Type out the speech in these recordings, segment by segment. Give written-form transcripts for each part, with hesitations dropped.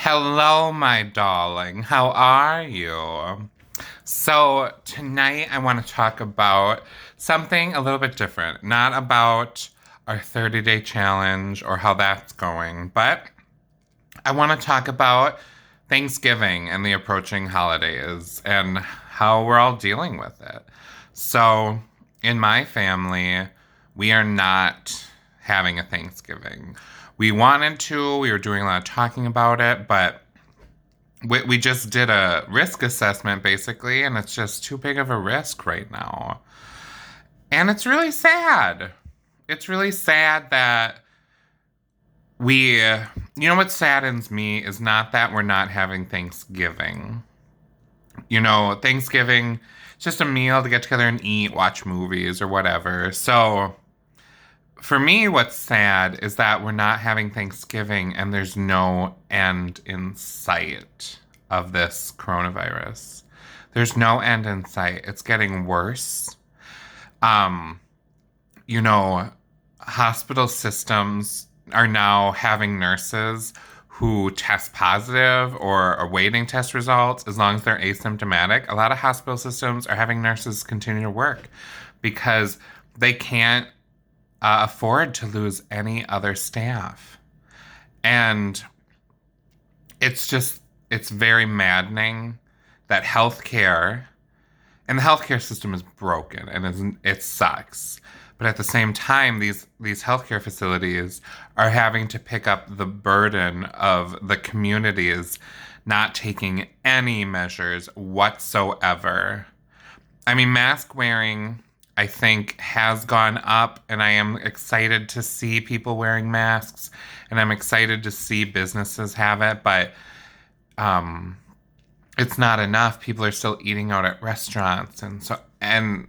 Hello, my darling. How are you? So, tonight I want to talk about something a little bit different. Not about our 30-day challenge or how that's going, but I want to talk about Thanksgiving and the approaching holidays and how we're all dealing with it. So, in my family, we are not having a Thanksgiving. We wanted to, we were doing a lot of talking about it, but we just did a risk assessment basically, and it's just too big of a risk right now. And it's really sad. It's really sad that what saddens me is not that we're not having Thanksgiving. Thanksgiving, it's just a meal to get together and eat, watch movies or whatever. So for me, what's sad is that we're not having Thanksgiving and there's no end in sight of this coronavirus. There's no end in sight. It's getting worse. Um, you know, Hospital systems are now having nurses who test positive or are waiting test results as long as they're asymptomatic. A lot of hospital systems are having nurses continue to work because they can't afford to lose any other staff. And it's very maddening that healthcare, and the healthcare system is broken and it sucks. But at the same time, these healthcare facilities are having to pick up the burden of the communities not taking any measures whatsoever. I mean, mask wearing, I think, has gone up, and I am excited to see people wearing masks, and I'm excited to see businesses have it, but um, it's not enough. People are still eating out at restaurants, and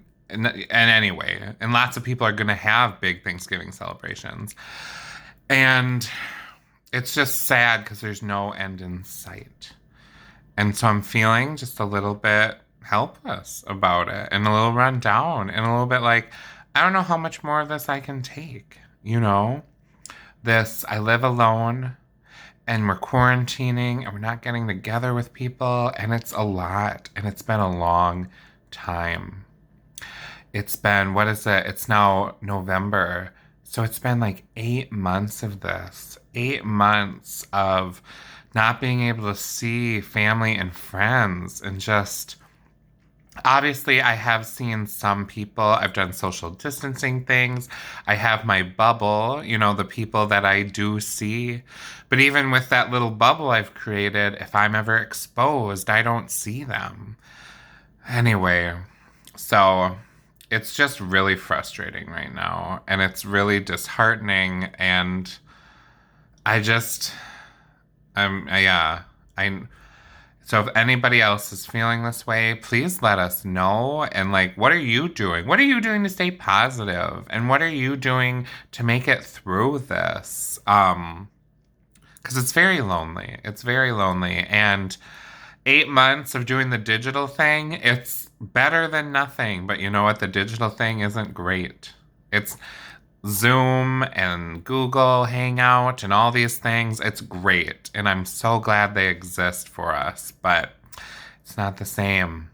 anyway, and lots of people are going to have big Thanksgiving celebrations, and it's just sad because there's no end in sight. And so I'm feeling just a little bit helpless about it and a little run down and a little bit like, I don't know how much more of this I can take. I live alone and we're quarantining and we're not getting together with people, and it's a lot, and it's been a long time. It's been, what is it? It's now November. So it's been like 8 months of this, 8 months of not being able to see family and friends. And just, obviously, I have seen some people, I've done social distancing things. I have my bubble, the people that I do see. But even with that little bubble I've created, if I'm ever exposed, I don't see them. Anyway, so it's just really frustrating right now, and it's really disheartening, and I just yeah, I so if anybody else is feeling this way, please let us know. And like, what are you doing? What are you doing to stay positive? And what are you doing to make it through this? Because it's very lonely. It's very lonely. And 8 months of doing the digital thing, it's better than nothing. But you know what? The digital thing isn't great. It's Zoom and Google Hangout and all these things. It's great. And I'm so glad they exist for us. But it's not the same.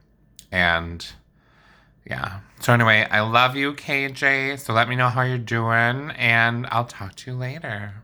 And yeah. So anyway, I love you, KJ. So let me know how you're doing. And I'll talk to you later.